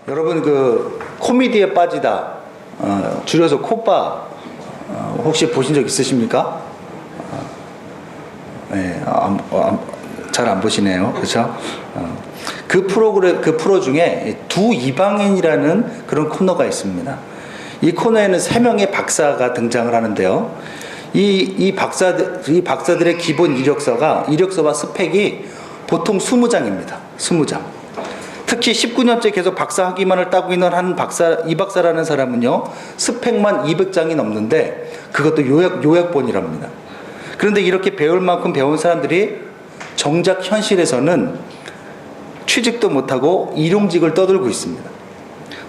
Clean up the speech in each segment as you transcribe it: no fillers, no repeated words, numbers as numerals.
여러분 그 코미디에 빠지다 줄여서 코빠 혹시 보신 적 있으십니까? 네, 잘 안 보시네요. 그렇죠? 그 프로 중에 두 이방인이라는 그런 코너가 있습니다. 이 코너에는 3명의 박사가 등장을 하는데요. 이 박사들의 기본 이력서와 스펙이 보통 20장입니다. 20장. 특히 19년째 계속 박사 학위만을 따고 있는 이 박사라는 사람은요, 스펙만 200장이 넘는데 그것도 요약본이랍니다. 그런데 이렇게 배울 만큼 배운 사람들이 정작 현실에서는 취직도 못하고 일용직을 떠들고 있습니다.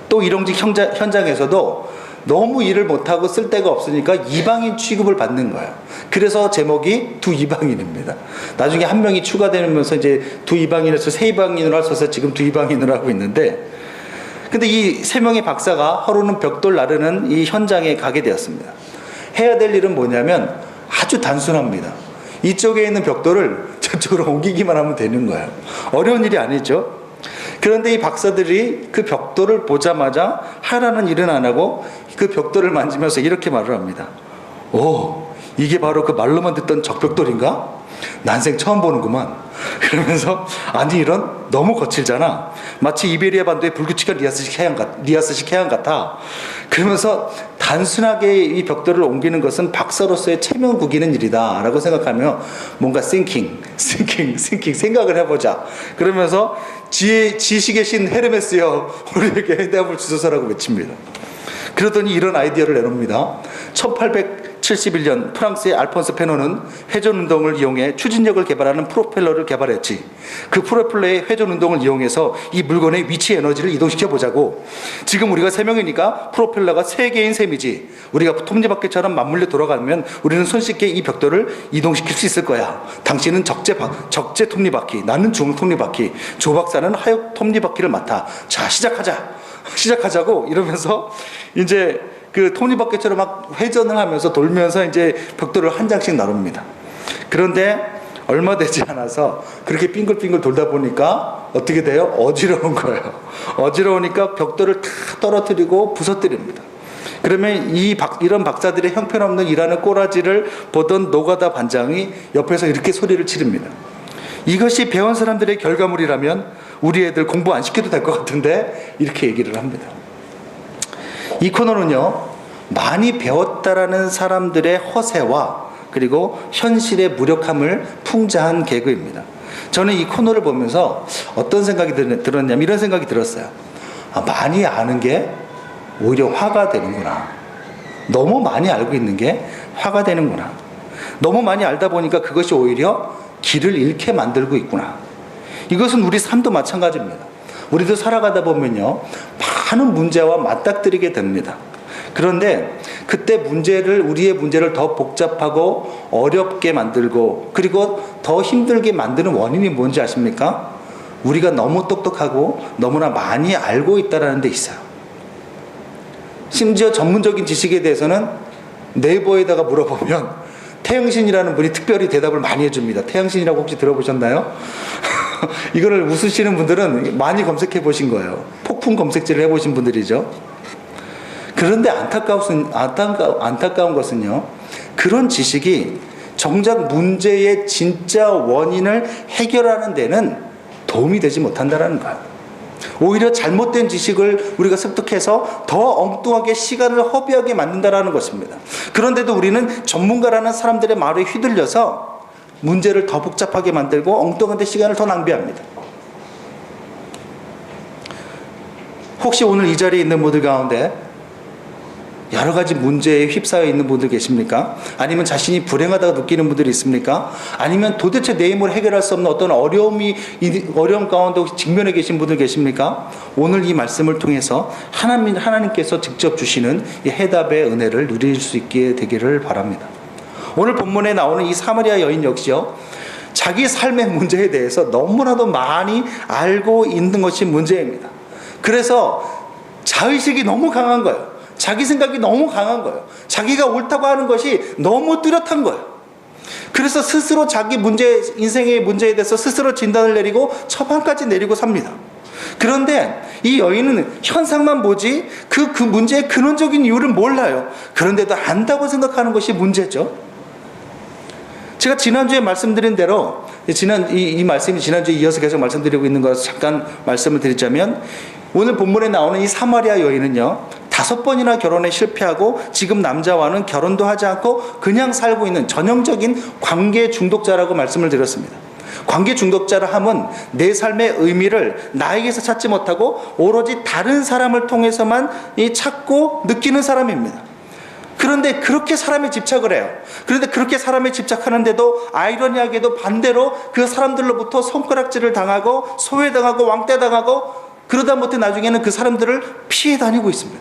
또 일용직 현장에서도 너무 일을 못하고 쓸 데가 없으니까 이방인 취급을 받는 거예요. 그래서 제목이 두 이방인입니다. 나중에 한 명이 추가되면서 이제 두 이방인에서 세 이방인으로 하셔서 지금 두 이방인으로 하고 있는데, 근데 이 3명의 박사가 하루는 벽돌 나르는 이 현장에 가게 되었습니다. 해야 될 일은 뭐냐면 아주 단순합니다. 이쪽에 있는 벽돌을 저쪽으로 옮기기만 하면 되는 거예요. 어려운 일이 아니죠. 그런데 이 박사들이 그 벽돌을 보자마자 하라는 일은 안 하고 그 벽돌을 만지면서 이렇게 말을 합니다. 오, 이게 바로 그 말로만 듣던 적벽돌인가? 난생 처음 보는구만. 그러면서 아니 이런 너무 거칠잖아. 마치 이베리아 반도의 불규칙한 리아스식 해안 같아. 그러면서 단순하게 이 벽돌을 옮기는 것은 박사로서의 체면 구기는 일이다 라고 생각하며 뭔가 생각을 해보자. 그러면서 지식의 신 헤르메스여 우리에게 해답을 주소서라고 외칩니다. 그러더니 이런 아이디어를 내놓습니다. 1871년 프랑스의 알폰스 페노는 회전운동을 이용해 추진력을 개발하는 프로펠러를 개발했지. 그 프로펠러의 회전운동을 이용해서 이 물건의 위치 에너지를 이동시켜보자고. 지금 우리가 3명이니까 프로펠러가 3개인 셈이지. 우리가 톱니바퀴처럼 맞물려 돌아가면 우리는 손쉽게 이 벽돌을 이동시킬 수 있을 거야. 당신은 적재 톱니바퀴, 나는 중앙 톱니바퀴, 조 박사는 하역 톱니바퀴를 맡아. 자, 시작하자고 이러면서 이제 그 톱니바퀴처럼 막 회전을 하면서 돌면서 이제 벽돌을 한 장씩 나눕니다. 그런데 얼마 되지 않아서 그렇게 빙글빙글 돌다 보니까 어떻게 돼요? 어지러운 거예요. 어지러우니까 벽돌을 다 떨어뜨리고 부서뜨립니다. 그러면 이런 박사들의 형편없는 일하는 꼬라지를 보던 노가다 반장이 옆에서 이렇게 소리를 지릅니다. 이것이 배운 사람들의 결과물이라면 우리 애들 공부 안 시켜도 될 것 같은데, 이렇게 얘기를 합니다. 이 코너는요, 많이 배웠다라는 사람들의 허세와 그리고 현실의 무력함을 풍자한 개그입니다. 저는 이 코너를 보면서 어떤 생각이 들었냐면 이런 생각이 들었어요. 많이 아는 게 오히려 화가 되는구나. 너무 많이 알고 있는 게 화가 되는구나. 너무 많이 알다 보니까 그것이 오히려 길을 잃게 만들고 있구나. 이것은 우리 삶도 마찬가지입니다. 우리도 살아가다 보면요, 많은 문제와 맞닥뜨리게 됩니다. 그런데 그때 우리의 문제를 더 복잡하고 어렵게 만들고 그리고 더 힘들게 만드는 원인이 뭔지 아십니까? 우리가 너무 똑똑하고 너무나 많이 알고 있다는 데 있어요. 심지어 전문적인 지식에 대해서는 네이버에다가 물어보면 태영신이라는 분이 특별히 대답을 많이 해줍니다. 태영신이라고 혹시 들어보셨나요? 이거를 웃으시는 분들은 많이 검색해 보신 거예요. 폭풍 검색질을 해보신 분들이죠. 그런데 안타까운 것은요, 그런 지식이 정작 문제의 진짜 원인을 해결하는 데는 도움이 되지 못한다는 거예요. 오히려 잘못된 지식을 우리가 습득해서 더 엉뚱하게 시간을 허비하게 만든다는 것입니다. 그런데도 우리는 전문가라는 사람들의 말에 휘둘려서 문제를 더 복잡하게 만들고 엉뚱한 데 시간을 더 낭비합니다. 혹시 오늘 이 자리에 있는 분들 가운데 여러 가지 문제에 휩싸여 있는 분들 계십니까? 아니면 자신이 불행하다고 느끼는 분들이 있습니까? 아니면 도대체 내 힘으로 해결할 수 없는 어떤 어려움 가운데 혹시 직면해 계신 분들 계십니까? 오늘 이 말씀을 통해서 하나님께서 직접 주시는 이 해답의 은혜를 누릴 수 있게 되기를 바랍니다. 오늘 본문에 나오는 이 사마리아 여인 역시요, 자기 삶의 문제에 대해서 너무나도 많이 알고 있는 것이 문제입니다. 그래서 자의식이 너무 강한 거예요. 자기 생각이 너무 강한 거예요. 자기가 옳다고 하는 것이 너무 뚜렷한 거예요. 그래서 스스로 자기 인생의 문제에 대해서 스스로 진단을 내리고 처방까지 내리고 삽니다. 그런데 이 여인은 현상만 보지 그 문제의 근원적인 이유를 몰라요. 그런데도 안다고 생각하는 것이 문제죠. 제가 지난주에 말씀드린 대로 이 말씀이 지난주에 이어서 계속 말씀드리고 있는 것을 잠깐 말씀을 드리자면, 오늘 본문에 나오는 이 사마리아 여인은요 5번이나 결혼에 실패하고 지금 남자와는 결혼도 하지 않고 그냥 살고 있는 전형적인 관계 중독자라고 말씀을 드렸습니다. 관계 중독자라 함은 내 삶의 의미를 나에게서 찾지 못하고 오로지 다른 사람을 통해서만 찾고 느끼는 사람입니다. 그런데 그렇게 사람에 집착을 해요. 그런데 그렇게 사람에 집착하는데도 아이러니하게도 반대로 그 사람들로부터 손가락질을 당하고 소외당하고 왕따당하고, 그러다 못해 나중에는 그 사람들을 피해 다니고 있습니다.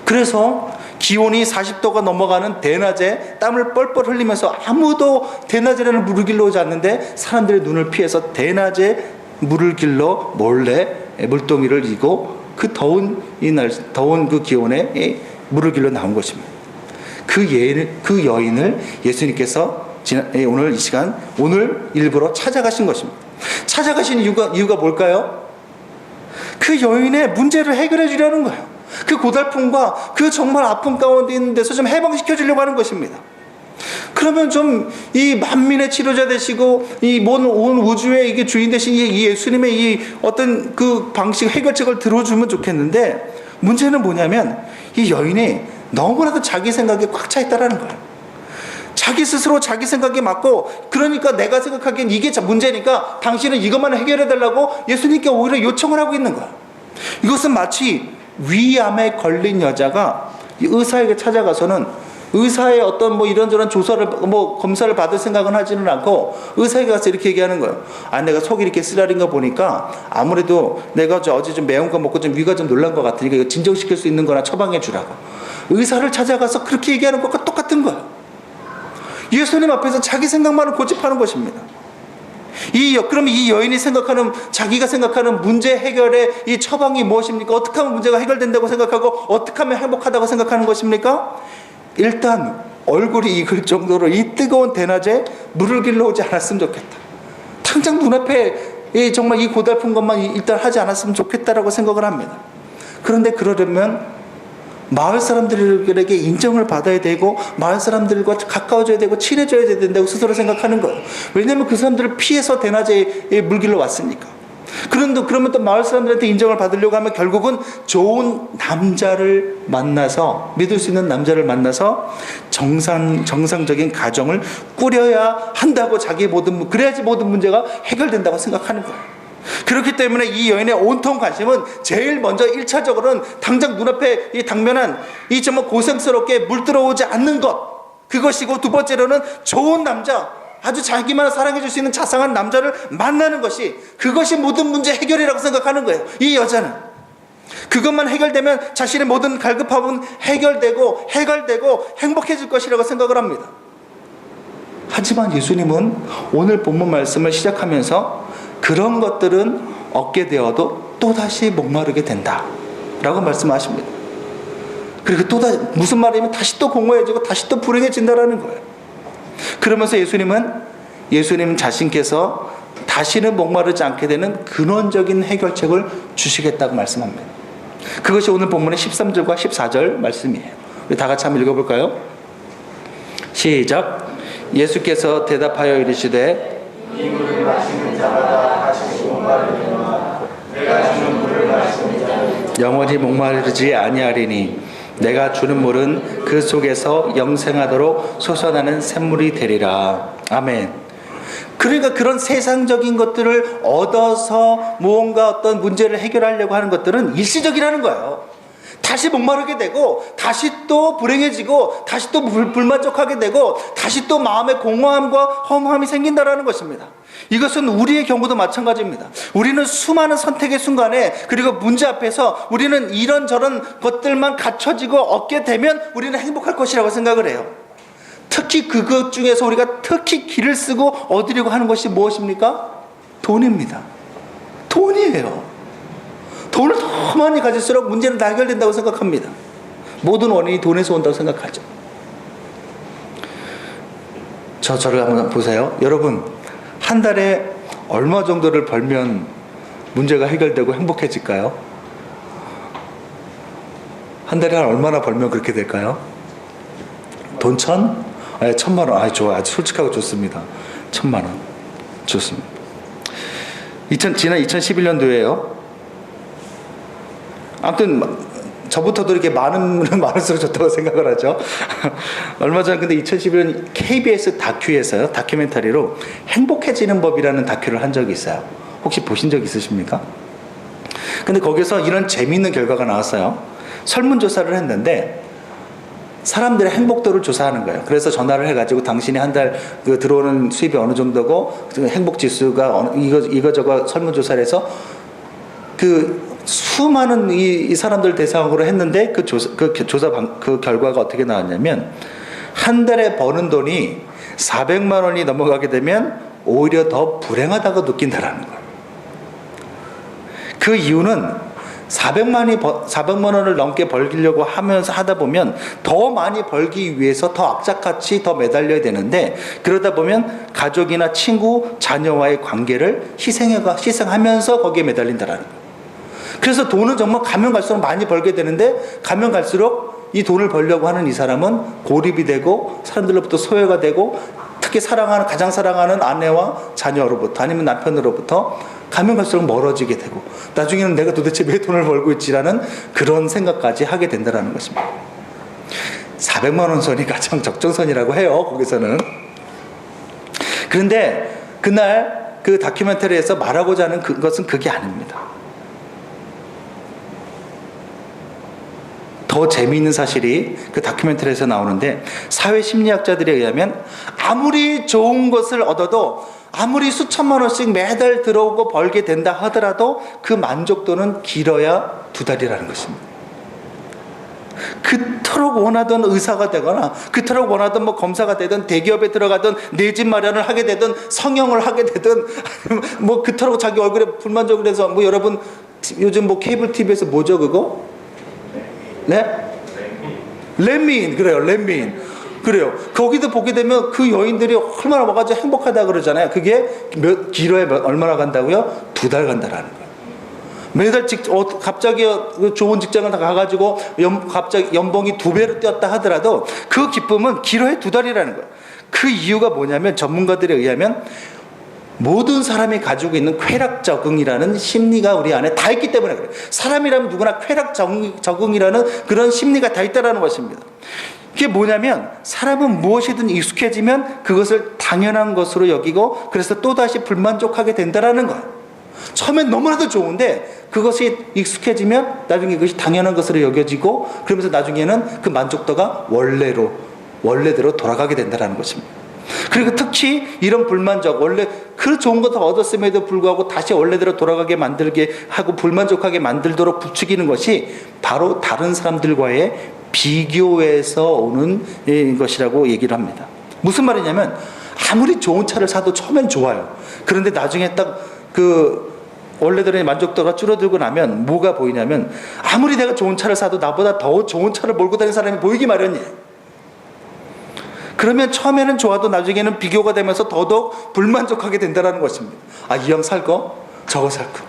그래서 기온이 40도가 넘어가는 대낮에 땀을 뻘뻘 흘리면서 아무도 대낮에는 물을 길러 오지 않는데 사람들의 눈을 피해서 대낮에 물을 길러 몰래 물동이를 이고 그 더운 그 기온에 물을 길러 나온 것입니다. 그 여인을 예수님께서 오늘 이 시간 오늘 일부러 찾아가신 것입니다. 찾아가신 이유가 뭘까요? 그 여인의 문제를 해결해 주려는 거예요. 그 고달픔과 그 정말 아픔 가운데 있는 데서 좀 해방시켜 주려고 하는 것입니다. 그러면 좀 이 만민의 치료자 되시고 이 온 우주의 이게 주인 되신 이 예수님의 이 어떤 그 방식 해결책을 들어주면 좋겠는데, 문제는 뭐냐면 이 여인이 너무나도 자기 생각에 꽉 차 있다라는 거예요. 자기 스스로 자기 생각에 맞고, 그러니까 내가 생각하기엔 이게 문제니까 당신은 이것만 해결해 달라고 예수님께 오히려 요청을 하고 있는 거예요. 이것은 마치 위암에 걸린 여자가 의사에게 찾아가서는 의사의 어떤 이런저런 조사를 검사를 받을 생각은 하지는 않고 의사에게 가서 이렇게 얘기하는 거예요. 내가 속이 이렇게 쓰라린 거 보니까 아무래도 내가 어제 좀 매운 거 먹고 좀 위가 좀 놀란 것 같으니까 이거 진정시킬 수 있는 거나 처방해 주라고. 의사를 찾아가서 그렇게 얘기하는 것과 똑같은 거예요. 예수님 앞에서 자기 생각만을 고집하는 것입니다. 그럼 이 여인이 자기가 생각하는 문제 해결의 이 처방이 무엇입니까? 어떻게 하면 문제가 해결된다고 생각하고 어떻게 하면 행복하다고 생각하는 것입니까? 일단 얼굴이 익을 정도로 이 뜨거운 대낮에 물을 길러 오지 않았으면 좋겠다. 당장 눈앞에 정말 이 고달픈 것만 일단 하지 않았으면 좋겠다라고 생각을 합니다. 그런데 그러려면 마을 사람들에게 인정을 받아야 되고 마을 사람들과 가까워져야 되고 친해져야 된다고 스스로 생각하는 거예요. 왜냐하면 그 사람들을 피해서 대낮에 물길로 왔으니까. 그러면 또 마을 사람들한테 인정을 받으려고 하면 결국은 좋은 남자를 만나서, 믿을 수 있는 남자를 만나서 정상적인 가정을 꾸려야 한다고 그래야지 모든 문제가 해결된다고 생각하는 거예요. 그렇기 때문에 이 여인의 온통 관심은 제일 먼저 1차적으로는 당장 눈앞에 당면한 정말 고생스럽게 물들어오지 않는 것, 그것이고, 두 번째로는 좋은 남자, 아주 자기만 사랑해 줄 수 있는 자상한 남자를 만나는 그것이 모든 문제 해결이라고 생각하는 거예요. 이 여자는 그것만 해결되면 자신의 모든 갈급함은 해결되고 행복해질 것이라고 생각을 합니다. 하지만 예수님은 오늘 본문 말씀을 시작하면서 그런 것들은 얻게 되어도 또다시 목마르게 된다 라고 말씀하십니다. 그리고 또다시 무슨 말이냐면 다시 또 공허해지고 다시 또 불행해진다라는 거예요. 그러면서 예수님 자신께서 다시는 목마르지 않게 되는 근원적인 해결책을 주시겠다고 말씀합니다. 그것이 오늘 본문의 13절과 14절 말씀이에요. 우리 다 같이 한번 읽어볼까요? 시작. 예수께서 대답하여 이르시되 이 물을 마시는 자마다 다시 목마르리니 내가 주는 물을 마시는 자는 영원히 목마르지 아니하리니 내가 주는 물은 그 속에서 영생하도록 솟아나는 샘물이 되리라. 아멘. 그러니까 그런 세상적인 것들을 얻어서 무언가 어떤 문제를 해결하려고 하는 것들은 일시적이라는 거예요. 다시 목마르게 되고 다시 또 불행해지고 다시 또 불만족하게 되고 다시 또 마음의 공허함과 허무함이 생긴다라는 것입니다. 이것은 우리의 경우도 마찬가지입니다. 우리는 수많은 선택의 순간에 그리고 문제 앞에서 우리는 이런저런 것들만 갖춰지고 얻게 되면 우리는 행복할 것이라고 생각을 해요. 특히 그것 중에서 우리가 특히 길을 쓰고 얻으려고 하는 것이 무엇입니까? 돈입니다. 돈이에요. 돈을 더 많이 가질수록 문제는 다 해결된다고 생각합니다. 모든 원인이 돈에서 온다고 생각하죠. 저를 한번 보세요. 여러분, 한 달에 얼마 정도를 벌면 문제가 해결되고 행복해질까요? 한 달에 얼마나 벌면 그렇게 될까요? 돈 1,000? 아, 1,000만 원. 아, 좋아. 아주 솔직하고 좋습니다. 1,000만 원. 좋습니다. 지난 2011년도에요. 아무튼 저부터도 이렇게 많을수록 좋다고 생각을 하죠. 얼마 전 근데 2011년 KBS 다큐에서요, 다큐멘터리로 행복해지는 법이라는 다큐를 한 적이 있어요. 혹시 보신 적 있으십니까? 근데 거기서 이런 재미있는 결과가 나왔어요. 설문조사를 했는데 사람들의 행복도를 조사하는 거예요. 그래서 전화를 해가지고 당신이 한 달 들어오는 수입이 어느 정도고 행복지수가 이거저거 설문조사를 해서 그 수많은 이 사람들 대상으로 했는데 그 결과가 어떻게 나왔냐면 한 달에 버는 돈이 400만 원이 넘어가게 되면 오히려 더 불행하다고 느낀다라는 거예요. 그 이유는 400만 원을 넘게 벌기려고 하다 보면 더 많이 벌기 위해서 더 악착같이 더 매달려야 되는데 그러다 보면 가족이나 친구, 자녀와의 관계를 희생하면서 거기에 매달린다라는 거예요. 그래서 돈은 정말 가면 갈수록 많이 벌게 되는데 가면 갈수록 이 돈을 벌려고 하는 이 사람은 고립이 되고 사람들로부터 소외가 되고 특히 가장 사랑하는 아내와 자녀로부터 아니면 남편으로부터 가면 갈수록 멀어지게 되고 나중에는 내가 도대체 왜 돈을 벌고 있지라는 그런 생각까지 하게 된다는 것입니다. 400만 원 선이 가장 적정선이라고 해요. 거기서는. 그런데 그날 그 다큐멘터리에서 말하고자 하는 것은 그게 아닙니다. 더 재미있는 사실이 그 다큐멘터리에서 나오는데 사회심리학자들에 의하면 아무리 좋은 것을 얻어도 아무리 수천만 원씩 매달 들어오고 벌게 된다 하더라도 그 만족도는 길어야 2달이라는 것입니다. 그토록 원하던 의사가 되거나 그토록 원하던 뭐 검사가 되든 대기업에 들어가든 내 집 마련을 하게 되든 성형을 하게 되든 뭐 그토록 자기 얼굴에 불만족을 해서 뭐 여러분 요즘 뭐 케이블 TV에서 뭐죠 그거? 네? 렛민 그래요. 렛민 그래요. 거기도 보게 되면 그 여인들이 얼마나 와가지고 행복하다 그러잖아요. 그게 길어야 얼마나 간다고요? 2달 간다라는 거예요. 매달 갑자기 좋은 직장을 가가지고 갑자기 연봉이 2배로 뛰었다 하더라도 그 기쁨은 길어야 2달이라는 거예요. 그 이유가 뭐냐면 전문가들에 의하면 모든 사람이 가지고 있는 쾌락 적응이라는 심리가 우리 안에 다 있기 때문에 그래요. 사람이라면 누구나 쾌락 적응이라는 그런 심리가 다 있다는 것입니다. 그게 뭐냐면 사람은 무엇이든 익숙해지면 그것을 당연한 것으로 여기고 그래서 또다시 불만족하게 된다는 거예요. 처음엔 너무나도 좋은데 그것이 익숙해지면 나중에 그것이 당연한 것으로 여겨지고 그러면서 나중에는 그 만족도가 원래대로 돌아가게 된다는 것입니다. 그리고 특히 이런 불만족, 원래 그 좋은 것을 얻었음에도 불구하고 다시 원래대로 돌아가게 만들게 하고 불만족하게 만들도록 부추기는 것이 바로 다른 사람들과의 비교에서 오는 것이라고 얘기를 합니다. 무슨 말이냐면 아무리 좋은 차를 사도 처음엔 좋아요. 그런데 나중에 딱 원래대로의 만족도가 줄어들고 나면 뭐가 보이냐면 아무리 내가 좋은 차를 사도 나보다 더 좋은 차를 몰고 다니는 사람이 보이기 마련이에요. 그러면 처음에는 좋아도 나중에는 비교가 되면서 더더욱 불만족하게 된다는 것입니다. 아, 이 형 살 거? 저거 살 거.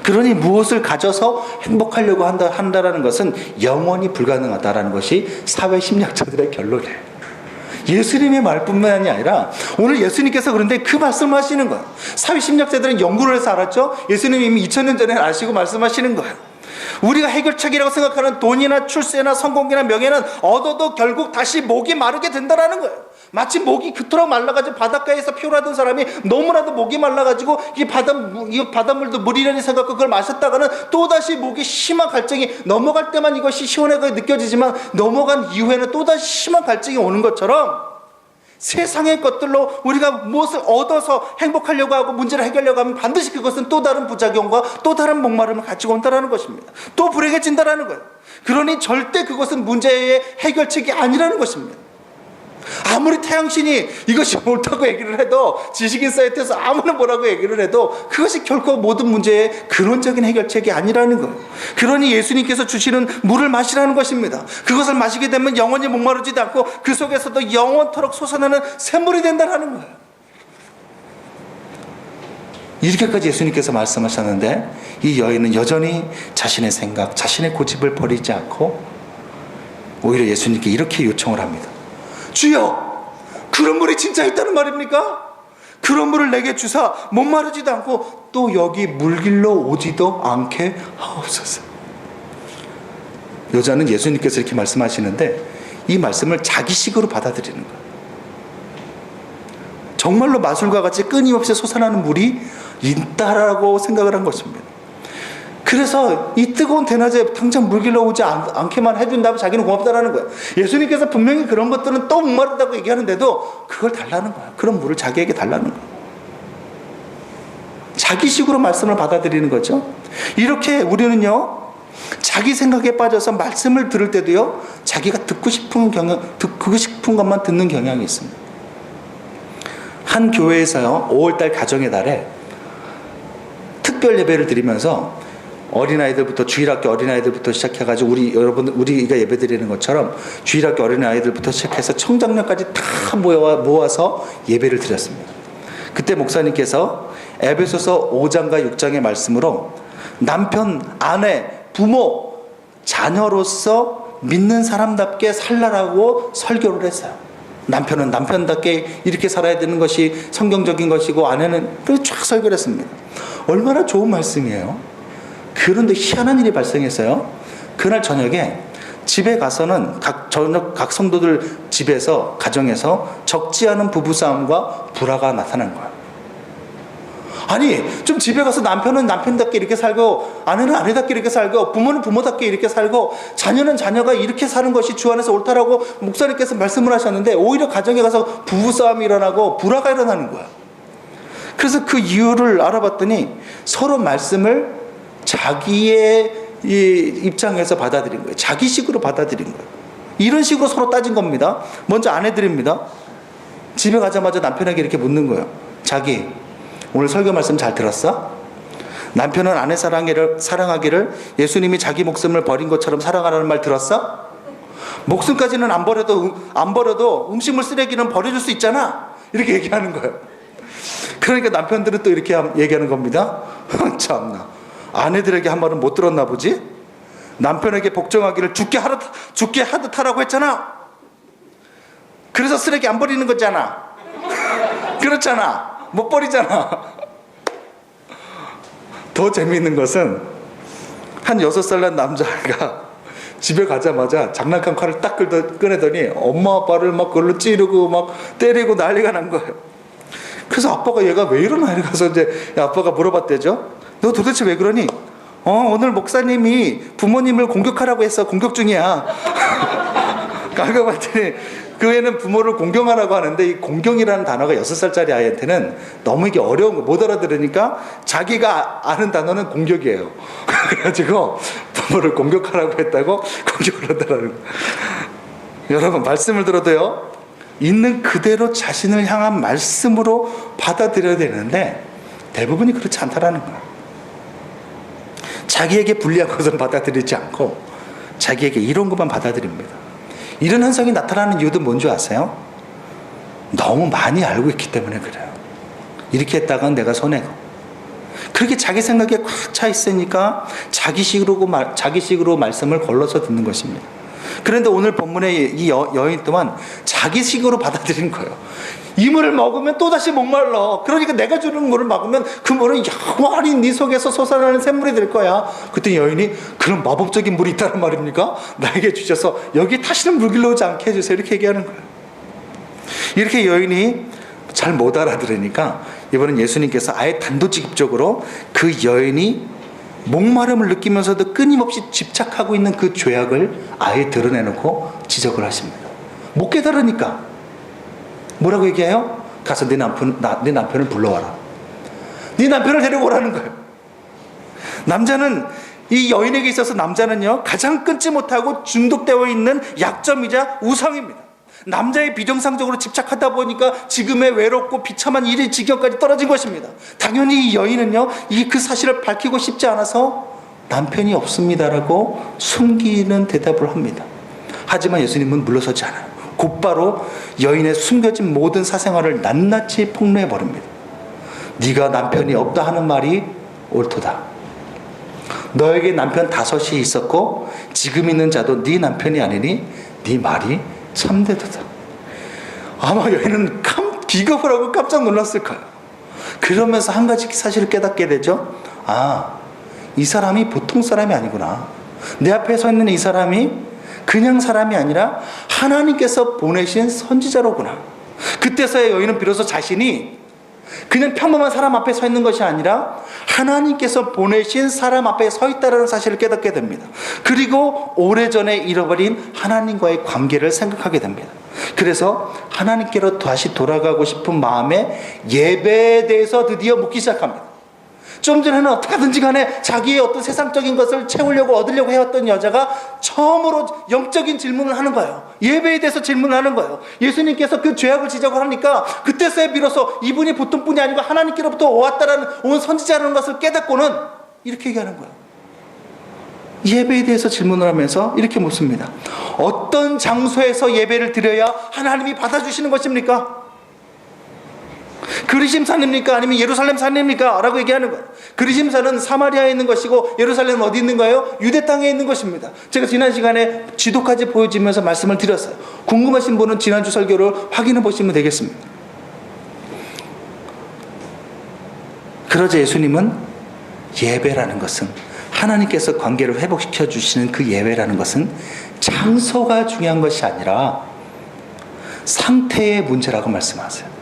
그러니 무엇을 가져서 행복하려고 한다라는 것은 영원히 불가능하다라는 것이 사회심리학자들의 결론이에요. 예수님의 말뿐만이 아니라 오늘 예수님께서 그런데 그 말씀을 하시는 거예요. 사회심리학자들은 연구를 해서 알았죠. 예수님이 이미 2000년 전에 아시고 말씀하시는 거예요. 우리가 해결책이라고 생각하는 돈이나 출세나 성공이나 명예는 얻어도 결국 다시 목이 마르게 된다는 거예요. 마치 목이 그토록 말라가지고 바닷가에서 피어나던 사람이 너무나도 목이 말라가지고 이 바닷물도 물이라니 생각하고 그걸 마셨다가는 또다시 목이 심한 갈증이 넘어갈 때만 이것이 시원하게 느껴지지만 넘어간 이후에는 또다시 심한 갈증이 오는 것처럼 세상의 것들로 우리가 무엇을 얻어서 행복하려고 하고 문제를 해결하려고 하면 반드시 그것은 또 다른 부작용과 또 다른 목마름을 가지고 온다는 것입니다. 또 불행해진다는 거예요. 그러니 절대 그것은 문제의 해결책이 아니라는 것입니다. 아무리 태양신이 이것이 옳다고 얘기를 해도 지식인 사이트에서 아무나 뭐라고 얘기를 해도 그것이 결코 모든 문제의 근원적인 해결책이 아니라는 거예요. 그러니 예수님께서 주시는 물을 마시라는 것입니다. 그것을 마시게 되면 영원히 목마르지도 않고 그 속에서도 영원토록 솟아나는 샘물이 된다는 거예요. 이렇게까지 예수님께서 말씀하셨는데 이 여인은 여전히 자신의 생각, 자신의 고집을 버리지 않고 오히려 예수님께 이렇게 요청을 합니다. 주여, 그런 물이 진짜 있다는 말입니까? 그런 물을 내게 주사 목마르지도 않고 또 여기 물길로 오지도 않게 하옵소서. 여자는 예수님께서 이렇게 말씀하시는데 이 말씀을 자기식으로 받아들이는 거예요. 정말로 마술과 같이 끊임없이 솟아나는 물이 있다라고 생각을 한 것입니다. 그래서 이 뜨거운 대낮에 당장 물길로 오지 않게만 해준다면 자기는 고맙다라는 거예요. 예수님께서 분명히 그런 것들은 또 목마르다고 얘기하는데도 그걸 달라는 거예요. 그런 물을 자기에게 달라는 거예요. 자기식으로 말씀을 받아들이는 거죠. 이렇게 우리는요, 자기 생각에 빠져서 말씀을 들을 때도요, 자기가 듣고 싶은 것만 듣는 경향이 있습니다. 한 교회에서요, 5월달 가정의 달에 특별 예배를 드리면서 어린아이들부터, 주일학교 어린아이들부터 시작해가지고 우리가 예배 드리는 것처럼 주일학교 어린아이들부터 시작해서 청장년까지 다 모아서 예배를 드렸습니다. 그때 목사님께서 에베소서 5장과 6장의 말씀으로 남편, 아내, 부모, 자녀로서 믿는 사람답게 살라라고 설교를 했어요. 남편은 남편답게 이렇게 살아야 되는 것이 성경적인 것이고, 아내는 그렇게 쫙 설교를 했습니다. 얼마나 좋은 말씀이에요. 그런데 희한한 일이 발생했어요. 그날 저녁에 집에 가서는 각 성도들 집에서, 가정에서 적지 않은 부부싸움과 불화가 나타난 거예요. 아니, 좀 집에 가서 남편은 남편답게 이렇게 살고, 아내는 아내답게 이렇게 살고, 부모는 부모답게 이렇게 살고, 자녀는 자녀가 이렇게 사는 것이 주 안에서 옳다라고 목사님께서 말씀을 하셨는데, 오히려 가정에 가서 부부싸움이 일어나고 불화가 일어나는 거야. 그래서 그 이유를 알아봤더니 서로 말씀을 자기의 입장에서 받아들인 거예요. 자기식으로 받아들인 거예요. 이런 식으로 서로 따진 겁니다. 먼저 아내들입니다. 집에 가자마자 남편에게 이렇게 묻는 거예요. 자기, 오늘 설교 말씀 잘 들었어? 남편은 아내 사랑하기를 예수님이 자기 목숨을 버린 것처럼 사랑하라는 말 들었어? 목숨까지는 안 버려도 음식물 쓰레기는 버려줄 수 있잖아. 이렇게 얘기하는 거예요. 그러니까 남편들은 또 이렇게 얘기하는 겁니다. 참나, 아내들에게 한 말은 못 들었나 보지? 남편에게 복종하기를 죽게 하듯 하라고 했잖아. 그래서 쓰레기 안 버리는 거잖아. 그렇잖아. 못 버리잖아. 더 재미있는 것은 한 6살 난 남자가 집에 가자마자 장난감 칼을 딱 꺼내더니 엄마 아빠를 막 그걸로 찌르고 막 때리고 난리가 난 거예요. 그래서 아빠가 얘가 왜 이러나 이래서 이제 아빠가 물어봤대죠. 너 도대체 왜 그러니? 오늘 목사님이 부모님을 공격하라고 해서 공격 중이야. 가고 봤더니 그 애는 부모를 공경하라고 하는데, 이 공경이라는 단어가 6살짜리 아이한테는 너무 이게 어려운 거 못 알아들으니까 자기가 아는 단어는 공격이에요. 그래가지고 부모를 공격하라고 했다고 공격을 하더라는 거예요. 여러분, 말씀을 들어도요, 있는 그대로 자신을 향한 말씀으로 받아들여야 되는데 대부분이 그렇지 않다라는 거예요. 자기에게 불리한 것은 받아들이지 않고 자기에게 이런 것만 받아들입니다. 이런 현상이 나타나는 이유도 뭔지 아세요? 너무 많이 알고 있기 때문에 그래요. 이렇게 했다간 내가 손해고, 그렇게 자기 생각에 꽉 차 있으니까 자기식으로 말씀을 걸러서 듣는 것입니다. 그런데 오늘 본문의 이 여인 또한 자기식으로 받아들인 거예요. 이 물을 먹으면 또다시 목말라. 그러니까 내가 주는 물을 먹으면 그 물은 영원히 네 속에서 솟아나는 샘물이 될 거야. 그때 여인이, 그런 마법적인 물이 있다는 말입니까? 나에게 주셔서 여기 다시는 물길로 오지 않게 해주세요. 이렇게 얘기하는 거예요. 이렇게 여인이 잘 못 알아들으니까 이번엔 예수님께서 아예 단도직입적으로 그 여인이 목마름을 느끼면서도 끊임없이 집착하고 있는 그 죄악을 아예 드러내놓고 지적을 하십니다. 못 깨달으니까 뭐라고 얘기해요? 가서 네 남편을 불러와라. 네 남편을 데리고 오라는 거예요. 남자는, 이 여인에게 있어서 남자는요, 가장 끊지 못하고 중독되어 있는 약점이자 우상입니다. 남자의 비정상적으로 집착하다 보니까 지금의 외롭고 비참한 일의 지경까지 떨어진 것입니다. 당연히 이 여인은요, 그 사실을 밝히고 싶지 않아서 남편이 없습니다라고 숨기는 대답을 합니다. 하지만 예수님은 물러서지 않아요. 곧바로 여인의 숨겨진 모든 사생활을 낱낱이 폭로해 버립니다. 네가 남편이 없다 하는 말이 옳도다. 너에게 남편 5이 있었고 지금 있는 자도 네 남편이 아니니 네 말이 참되도다. 아마 여인은 기겁을 하고 깜짝 놀랐을 거예요. 그러면서 한 가지 사실을 깨닫게 되죠. 이 사람이 보통 사람이 아니구나. 내 앞에 서 있는 이 사람이 그냥 사람이 아니라 하나님께서 보내신 선지자로구나. 그때서야 여인은 비로소 자신이 그냥 평범한 사람 앞에 서 있는 것이 아니라 하나님께서 보내신 사람 앞에 서 있다는 사실을 깨닫게 됩니다. 그리고 오래전에 잃어버린 하나님과의 관계를 생각하게 됩니다. 그래서 하나님께로 다시 돌아가고 싶은 마음에 예배에 대해서 드디어 묻기 시작합니다. 좀 전에는 어떻게 하든지 간에 자기의 어떤 세상적인 것을 채우려고 얻으려고 해왔던 여자가 처음으로 영적인 질문을 하는 거예요. 예배에 대해서 질문을 하는 거예요. 예수님께서 그 죄악을 지적을 하니까 그때서야 비로소 이분이 보통 분이 아니고 하나님께로부터 온 선지자라는 것을 깨닫고는 이렇게 얘기하는 거예요. 예배에 대해서 질문을 하면서 이렇게 묻습니다. 어떤 장소에서 예배를 드려야 하나님이 받아주시는 것입니까? 그리심산입니까? 아니면 예루살렘산입니까? 라고 얘기하는 거예요. 그리심산은 사마리아에 있는 것이고 예루살렘은 어디 있는 거예요? 유대 땅에 있는 것입니다. 제가 지난 시간에 지도까지 보여주면서 말씀을 드렸어요. 궁금하신 분은 지난주 설교를 확인해 보시면 되겠습니다. 그러자 예수님은 예배라는 것은, 하나님께서 관계를 회복시켜 주시는 그 예배라는 것은 장소가 중요한 것이 아니라 상태의 문제라고 말씀하세요.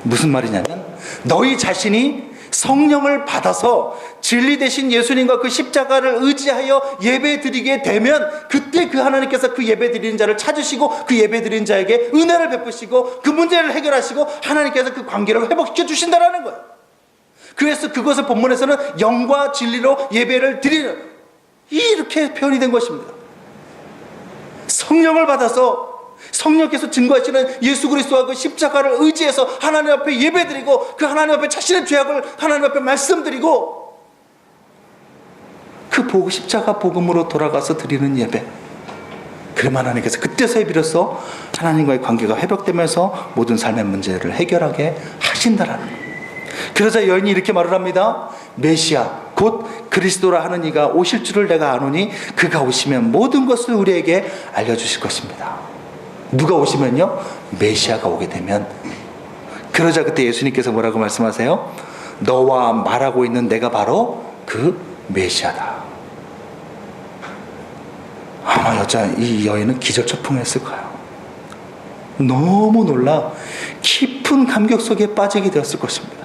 무슨 말이냐면 너희 자신이 성령을 받아서 진리 대신 예수님과 그 십자가를 의지하여 예배 드리게 되면 그때 그 하나님께서 그 예배 드리는 자를 찾으시고 그 예배 드리는 자에게 은혜를 베푸시고 그 문제를 해결하시고 하나님께서 그 관계를 회복시켜 주신다라는 거예요. 그래서 그것을 본문에서는 영과 진리로 예배를 드리는, 이렇게 표현이 된 것입니다. 성령을 받아서 성령께서 증거하시는 예수 그리스도와 그 십자가를 의지해서 하나님 앞에 예배드리고 그 하나님 앞에 자신의 죄악을 하나님 앞에 말씀드리고 그 십자가 복음으로 돌아가서 드리는 예배, 그러면 하나님께서 그때서야 비로소 하나님과의 관계가 회복되면서 모든 삶의 문제를 해결하게 하신다라는 거예요. 그러자 여인이 이렇게 말을 합니다. 메시아 곧 그리스도라 하는 이가 오실 줄을 내가 아노니 그가 오시면 모든 것을 우리에게 알려주실 것입니다. 누가 오시면요? 메시아가 오게 되면. 그러자 그때 예수님께서 뭐라고 말씀하세요? 너와 말하고 있는 내가 바로 그 메시아다. 아마 이 여인은 기절초풍했을 거예요. 너무 놀라 깊은 감격 속에 빠지게 되었을 것입니다.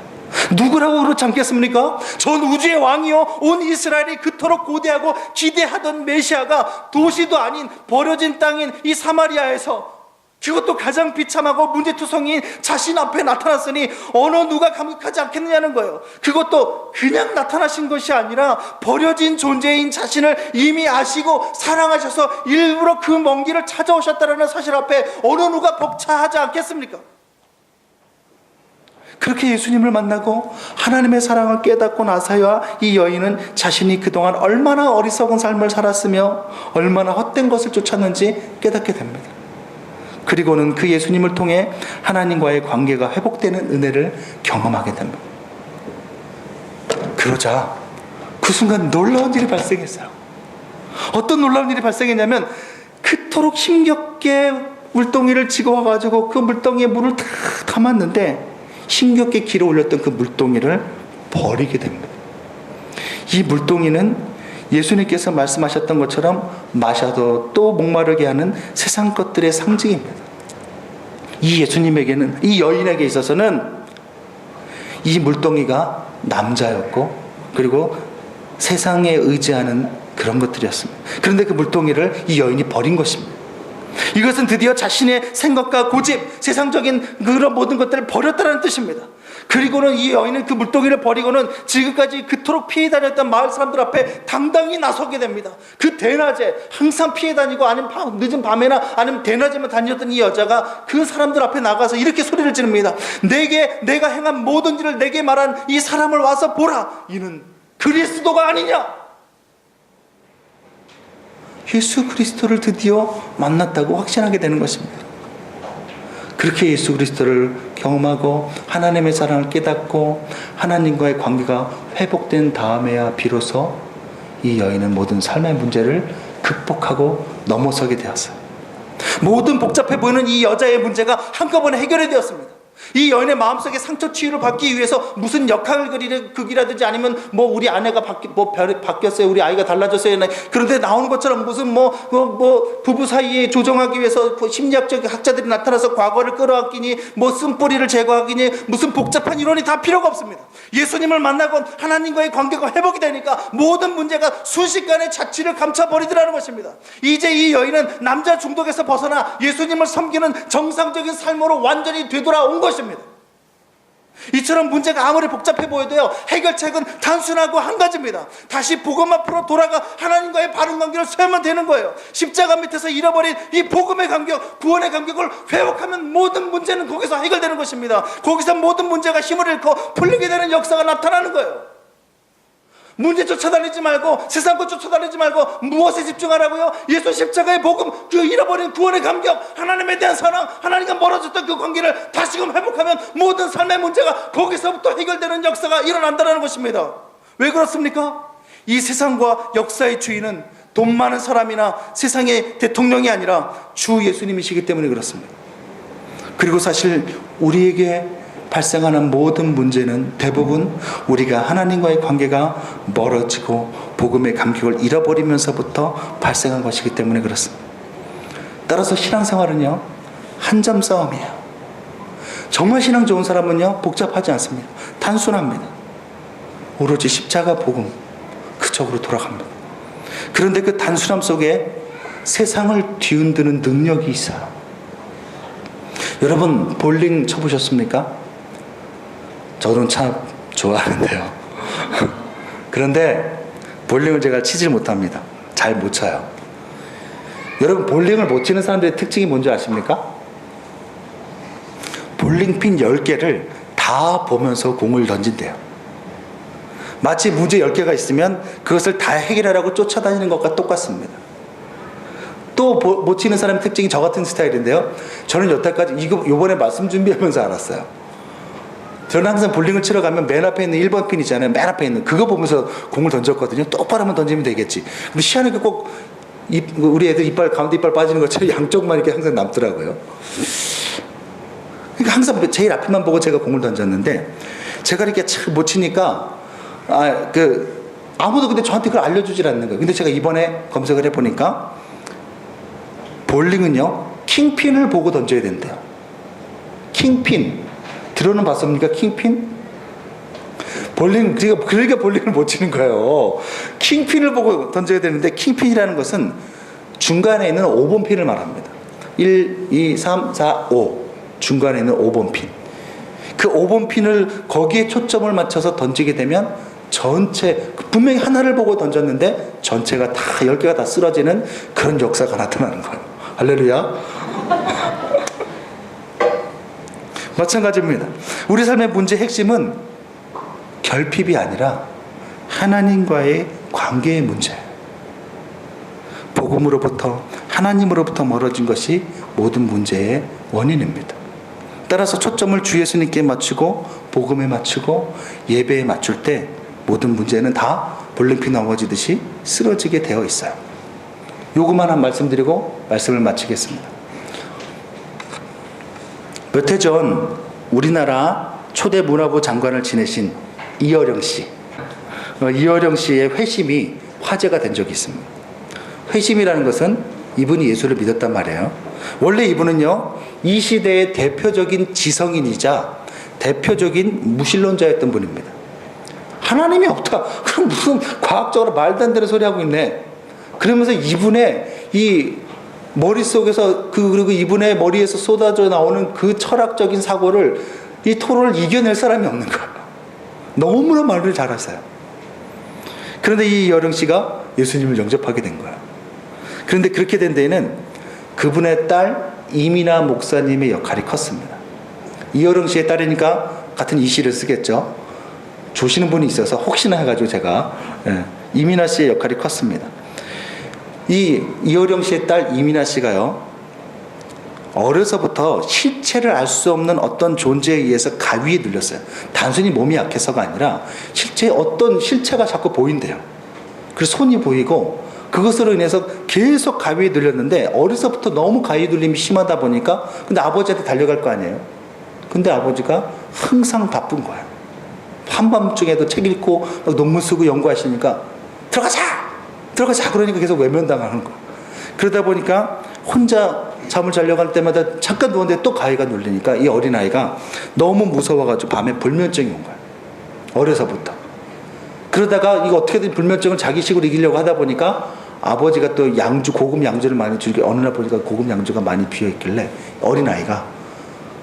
누구라고 그렇지 않겠습니까? 전 우주의 왕이요 온 이스라엘이 그토록 고대하고 기대하던 메시아가 도시도 아닌 버려진 땅인 이 사마리아에서, 그것도 가장 비참하고 문제투성이인 자신 앞에 나타났으니 어느 누가 감격하지 않겠느냐는 거예요. 그것도 그냥 나타나신 것이 아니라 버려진 존재인 자신을 이미 아시고 사랑하셔서 일부러 그 먼 길을 찾아오셨다는 사실 앞에 어느 누가 벅차하지 않겠습니까? 그렇게 예수님을 만나고 하나님의 사랑을 깨닫고 나서야 이 여인은 자신이 그동안 얼마나 어리석은 삶을 살았으며 얼마나 헛된 것을 쫓았는지 깨닫게 됩니다. 그리고는 그 예수님을 통해 하나님과의 관계가 회복되는 은혜를 경험하게 됩니다. 그러자 그 순간 놀라운 일이 발생했어요. 어떤 놀라운 일이 발생했냐면 그토록 힘겹게 물동이를 지고 와가지고 그 물동이에 물을 다 담았는데 힘겹게 길어 올렸던 그 물동이를 버리게 됩니다. 이 물동이는 예수님께서 말씀하셨던 것처럼 마셔도 또 목마르게 하는 세상 것들의 상징입니다. 이 예수님에게는, 이 여인에게 있어서는 이 물동이가 남자였고 그리고 세상에 의지하는 그런 것들이었습니다. 그런데 그 물동이를 이 여인이 버린 것입니다. 이것은 드디어 자신의 생각과 고집, 세상적인 그런 모든 것들을 버렸다는 뜻입니다. 그리고는 이 여인은 그 물동이를 버리고는 지금까지 그토록 피해 다녔던 마을 사람들 앞에 당당히 나서게 됩니다. 그 대낮에 항상 피해 다니고 아니면 늦은 밤에나 아니면 대낮에만 다녔던 이 여자가 그 사람들 앞에 나가서 이렇게 소리를 지릅니다. 내가 행한 모든 일을 내게 말한 이 사람을 와서 보라. 이는 그리스도가 아니냐. 예수 그리스도를 드디어 만났다고 확신하게 되는 것입니다. 그렇게 예수 그리스도를 경험하고 하나님의 사랑을 깨닫고 하나님과의 관계가 회복된 다음에야 비로소 이 여인은 모든 삶의 문제를 극복하고 넘어서게 되었어요. 모든 복잡해 보이는 이 여자의 문제가 한꺼번에 해결이 되었습니다. 이 여인의 마음속에 상처 치유를 받기 위해서 무슨 역할 극이라든지 아니면 뭐 우리 아내가 바뀌었어요, 우리 아이가 달라졌어요, 그런데 나오는 것처럼 무슨 부부 사이에 조정하기 위해서 심리학적 학자들이 나타나서 과거를 끌어안기니 뭐 쓴뿌리를 제거하기니 무슨 복잡한 이론이 다 필요가 없습니다. 예수님을 만나고 하나님과의 관계가 회복이 되니까 모든 문제가 순식간에 자취를 감춰버리더라는 것입니다. 이제 이 여인은 남자 중독에서 벗어나 예수님을 섬기는 정상적인 삶으로 완전히 되돌아온 것입니다. 이처럼 문제가 아무리 복잡해 보여도요, 해결책은 단순하고 한 가지입니다. 다시 복음 앞으로 돌아가 하나님과의 바른 관계를 세우면 되는 거예요. 십자가 밑에서 잃어버린 이 복음의 간격, 구원의 간격을 회복하면 모든 문제는 거기서 해결되는 것입니다. 거기서 모든 문제가 힘을 잃고 풀리게 되는 역사가 나타나는 거예요. 문제 쫓아다니지 말고 세상 것 쫓아다니지 말고 무엇에 집중하라고요? 예수 십자가의 복음, 그 잃어버린 구원의 감격, 하나님에 대한 사랑, 하나님과 멀어졌던 그 관계를 다시금 회복하면 모든 삶의 문제가 거기서부터 해결되는 역사가 일어난다는 것입니다. 왜 그렇습니까? 이 세상과 역사의 주인은 돈 많은 사람이나 세상의 대통령이 아니라 주 예수님이시기 때문에 그렇습니다. 그리고 사실 우리에게 발생하는 모든 문제는 대부분 우리가 하나님과의 관계가 멀어지고 복음의 감격을 잃어버리면서부터 발생한 것이기 때문에 그렇습니다. 따라서 신앙생활은요, 한 점 싸움이에요. 정말 신앙 좋은 사람은요, 복잡하지 않습니다. 단순합니다. 오로지 십자가 복음 그쪽으로 돌아갑니다. 그런데 그 단순함 속에 세상을 뒤흔드는 능력이 있어요. 여러분 볼링 쳐보셨습니까? 저는 참 좋아하는데요. 그런데 볼링을 제가 치질 못합니다. 잘 못 쳐요. 여러분 볼링을 못 치는 사람들의 특징이 뭔지 아십니까? 볼링핀 10개를 다 보면서 공을 던진대요. 마치 문제 10개가 있으면 그것을 다 해결하라고 쫓아다니는 것과 똑같습니다. 또 못 치는 사람의 특징이 저 같은 스타일인데요. 저는 여태까지 이번에 말씀 준비하면서 알았어요. 저는 항상 볼링을 치러 가면 맨 앞에 있는 1번 핀 있잖아요. 맨 앞에 있는 그거 보면서 공을 던졌거든요. 똑바로만 던지면 되겠지. 근데 희한하게 꼭 우리 애들 가운데 이빨 빠지는 것처럼 양쪽만 이렇게 항상 남더라고요. 그러니까 항상 제일 앞에만 보고 제가 공을 던졌는데 제가 이렇게 못 치니까 아무도 근데 저한테 그걸 알려주질 않는 거예요. 근데 제가 이번에 검색을 해보니까 볼링은요, 킹핀을 보고 던져야 된대요. 킹핀. 들어는 봤습니까? 킹핀? 그러니까 볼링을 못 치는 거예요. 킹핀을 보고 던져야 되는데, 킹핀이라는 것은 중간에 있는 5번 핀을 말합니다. 1, 2, 3, 4, 5. 중간에 있는 5번 핀. 그 5번 핀을 거기에 초점을 맞춰서 던지게 되면 분명히 하나를 보고 던졌는데 전체가 다 10개가 다 쓰러지는 그런 역사가 나타나는 거예요. 할렐루야. 마찬가지입니다. 우리 삶의 문제의 핵심은 결핍이 아니라 하나님과의 관계의 문제예요. 복음으로부터 하나님으로부터 멀어진 것이 모든 문제의 원인입니다. 따라서 초점을 주 예수님께 맞추고 복음에 맞추고 예배에 맞출 때 모든 문제는 다 볼링핀 넘어지듯이 쓰러지게 되어 있어요. 요것만 한 말씀드리고 말씀을 마치겠습니다. 몇 해 전 우리나라 초대 문화부 장관을 지내신 이어령 씨. 이어령 씨의 회심이 화제가 된 적이 있습니다. 회심이라는 것은 이분이 예수를 믿었단 말이에요. 원래 이분은요, 이 시대의 대표적인 지성인이자 대표적인 무신론자였던 분입니다. 하나님이 없다. 그럼 무슨 과학적으로 말도 안 되는 소리 하고 있네. 그러면서 이분의 이 머릿속에서 그리고 이분의 머리에서 쏟아져 나오는 그 철학적인 사고를 이 토론을 이겨낼 사람이 없는 거예요. 너무나 말을 잘하세요. 그런데 이 여령 씨가 예수님을 영접하게 된 거예요. 그런데 그렇게 된 데에는 그분의 딸 이민아 목사님의 역할이 컸습니다. 이여령 씨의 딸이니까 같은 이씨를 쓰겠죠. 조시는 분이 있어서 혹시나 해가지고 제가 이민아 씨의 역할이 컸습니다. 이 이여령 씨의 딸 이민아 씨가요, 어려서부터 실체를 알 수 없는 어떤 존재에 의해서 가위에 눌렸어요. 단순히 몸이 약해서가 아니라 어떤 실체가 자꾸 보인대요. 그래서 손이 보이고 그것으로 인해서 계속 가위에 눌렸는데 어려서부터 너무 가위 눌림이 심하다 보니까 근데 아버지한테 달려갈 거 아니에요. 근데 아버지가 항상 바쁜 거야. 한밤중에도 책 읽고 논문 쓰고 연구하시니까 들어가자 그러니까 계속 외면당하는 거야. 그러다 보니까 혼자 잠을 자려고 할 때마다 잠깐 누웠는데 또 가위가 눌리니까 이 어린아이가 너무 무서워가지고 밤에 불면증이 온 거야. 어려서부터. 그러다가 이거 어떻게든 불면증을 자기식으로 이기려고 하다 보니까 아버지가 또 고급 양주를 많이 주게 어느 날 보니까 고급 양주가 많이 비어있길래 어린아이가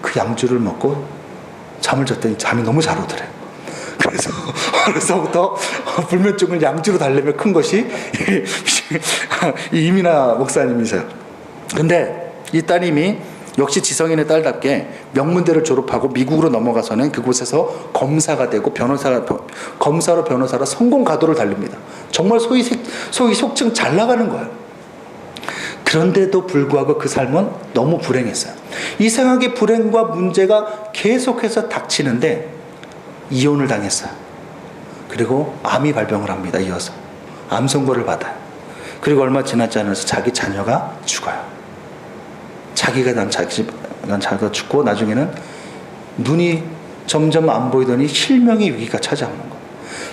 그 양주를 먹고 잠을 잤더니 잠이 너무 잘 오더래. 그래서 어려서부터 불면증을 양주로 달래며 큰 것이 이민아 목사님이세요. 근데 이 따님이 역시 지성인의 딸답게 명문대를 졸업하고 미국으로 넘어가서는 그곳에서 검사가 되고 검사로 변호사로 성공 가도를 달립니다. 정말 소위 속칭 잘 나가는 거예요. 그런데도 불구하고 그 삶은 너무 불행했어요. 이상하게 불행과 문제가 계속해서 닥치는데 이혼을 당했어요. 그리고 암이 발병을 합니다. 이어서 암 선고를 받아요. 그리고 얼마 지나지 않아서 자기 자녀가 죽어요. 자기가 죽고 나중에는 눈이 점점 안 보이더니 실명의 위기가 찾아오는 거예요.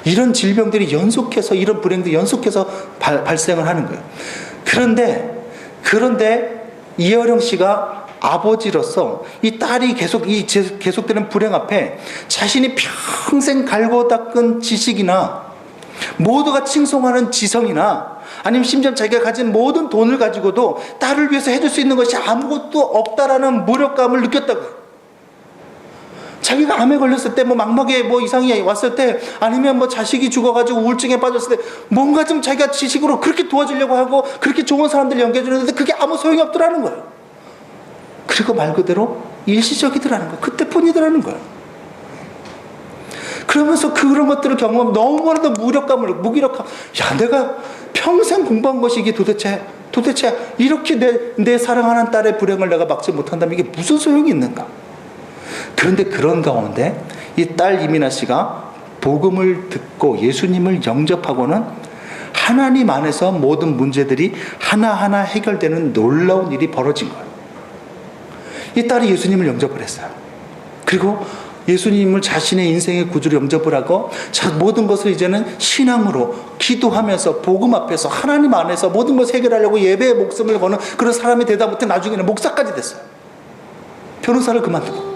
이런 질병들이 연속해서 이런 불행들이 연속해서 발생을 하는 거예요. 그런데 이혜령 씨가 아버지로서 이 딸이 계속되는 불행 앞에 자신이 평생 갈고 닦은 지식이나 모두가 칭송하는 지성이나 아니면 심지어 자기가 가진 모든 돈을 가지고도 딸을 위해서 해줄 수 있는 것이 아무것도 없다라는 무력감을 느꼈다고요. 자기가 암에 걸렸을 때 막막에 이상이 왔을 때 아니면 자식이 죽어가지고 우울증에 빠졌을 때 뭔가 좀 자기가 지식으로 그렇게 도와주려고 하고 그렇게 좋은 사람들 연결해주는데 그게 아무 소용이 없더라는 거예요. 그리고 말 그대로 일시적이더라는 거예요. 그때뿐이더라는 거예요. 그러면서 그런 것들을 경험하면 너무나도 무기력함. 내가 평생 공부한 것이 이게 도대체 이렇게 내 사랑하는 딸의 불행을 내가 막지 못한다면 이게 무슨 소용이 있는가? 그런데 그런 가운데 이 딸 이민아 씨가 복음을 듣고 예수님을 영접하고는 하나님 안에서 모든 문제들이 하나하나 해결되는 놀라운 일이 벌어진 거예요. 이 딸이 예수님을 영접을 했어요. 그리고 예수님을 자신의 인생의 구주로 영접을 하고 모든 것을 이제는 신앙으로 기도하면서 복음 앞에서 하나님 안에서 모든 것을 해결하려고 예배의 목숨을 거는 그런 사람이 되다 못해 나중에는 목사까지 됐어요. 변호사를 그만두고.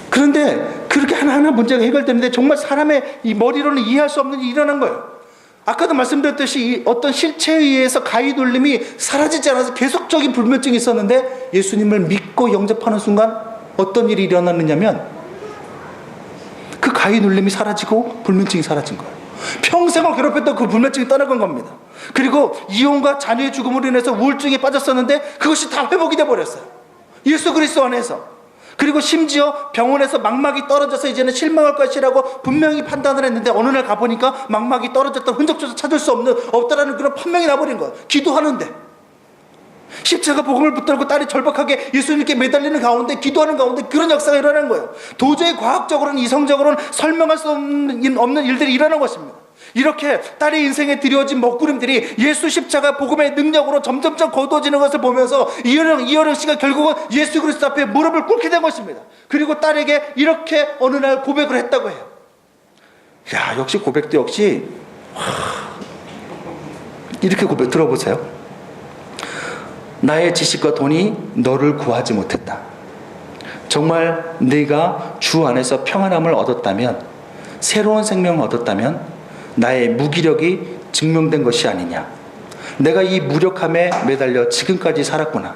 그런데 그렇게 하나하나 문제가 해결되는데 정말 사람의 이 머리로는 이해할 수 없는 일이 일어난 거예요. 아까도 말씀드렸듯이 어떤 실체에 의해서 가위 눌림이 사라지지 않아서 계속적인 불면증이 있었는데 예수님을 믿고 영접하는 순간 어떤 일이 일어났느냐면 그 가위 눌림이 사라지고 불면증이 사라진 거예요. 평생을 괴롭혔던 그 불면증이 떠나간 겁니다. 그리고 이혼과 자녀의 죽음으로 인해서 우울증에 빠졌었는데 그것이 다 회복이 돼버렸어요. 예수 그리스도 안에서. 그리고 심지어 병원에서 망막이 떨어져서 이제는 실망할 것이라고 분명히 판단을 했는데 어느 날 가보니까 망막이 떨어졌던 흔적조차 찾을 수 없다라는 그런 판명이 나버린 거예요. 기도하는데 십자가 복음을 붙들고 딸이 절박하게 예수님께 매달리는 가운데 기도하는 가운데 그런 역사가 일어난 거예요. 도저히 과학적으로는 이성적으로는 설명할 수 없는 일들이 일어난 것입니다. 이렇게 딸의 인생에 드려진 먹구름들이 예수 십자가 복음의 능력으로 점점점 거두어지는 것을 보면서 이효령 씨가 결국은 예수 그리스도 앞에 무릎을 꿇게 된 것입니다. 그리고 딸에게 이렇게 어느 날 고백을 했다고 해요. 역시 고백도 역시 이렇게 고백 들어보세요. 나의 지식과 돈이 너를 구하지 못했다. 정말 네가 주 안에서 평안함을 얻었다면, 새로운 생명을 얻었다면 나의 무기력이 증명된 것이 아니냐. 내가 이 무력함에 매달려 지금까지 살았구나.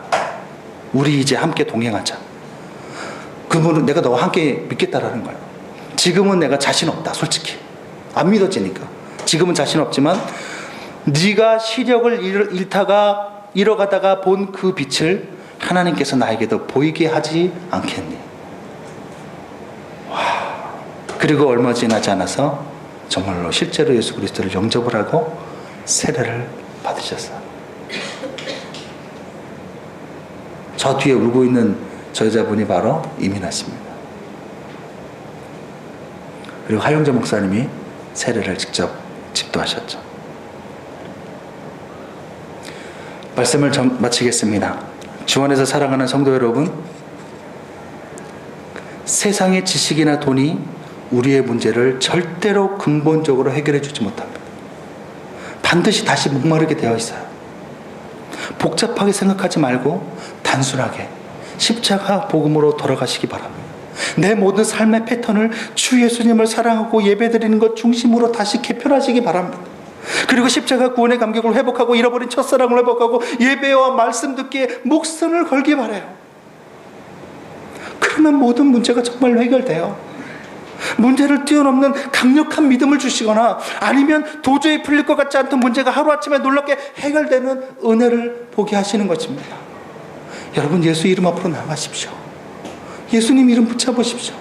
우리 이제 함께 동행하자. 그분은 내가 너와 함께 믿겠다라는 거예요. 지금은 내가 자신 없다. 솔직히 안 믿어지니까 지금은 자신 없지만 네가 시력을 잃어가다가 본 그 빛을 하나님께서 나에게도 보이게 하지 않겠니? 그리고 얼마 지나지 않아서 정말로 실제로 예수 그리스도를 영접을 하고 세례를 받으셨어요. 저 뒤에 울고 있는 저 여자분이 바로 이민아 씨입니다. 그리고 하용재 목사님이 세례를 직접 집도하셨죠. 말씀을 마치겠습니다. 주 안에서 사랑하는 성도 여러분, 세상의 지식이나 돈이 우리의 문제를 절대로 근본적으로 해결해 주지 못합니다. 반드시 다시 목마르게 되어 있어요. 복잡하게 생각하지 말고 단순하게 십자가 복음으로 돌아가시기 바랍니다. 내 모든 삶의 패턴을 주 예수님을 사랑하고 예배드리는 것 중심으로 다시 개편하시기 바랍니다. 그리고 십자가 구원의 감격을 회복하고 잃어버린 첫사랑을 회복하고 예배와 말씀 듣기에 목숨을 걸기 바라요. 그러면 모든 문제가 정말 해결돼요. 문제를 뛰어넘는 강력한 믿음을 주시거나 아니면 도저히 풀릴 것 같지 않던 문제가 하루아침에 놀랍게 해결되는 은혜를 보게 하시는 것입니다. 여러분, 예수 이름 앞으로 나가십시오. 예수님 이름 붙잡으십시오.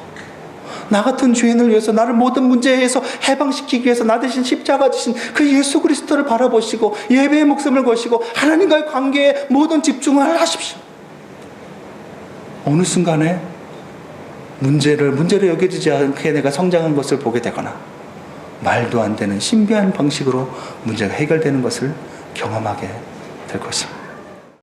나 같은 죄인을 위해서, 나를 모든 문제에서 해방시키기 위해서 나 대신 십자가 지신 그 예수 그리스도를 바라보시고 예배의 목숨을 거시고 하나님과의 관계에 모든 집중을 하십시오. 어느 순간에 문제로 여겨지지 않게 내가 성장한 것을 보게 되거나 말도 안 되는 신비한 방식으로 문제가 해결되는 것을 경험하게 될 것입니다.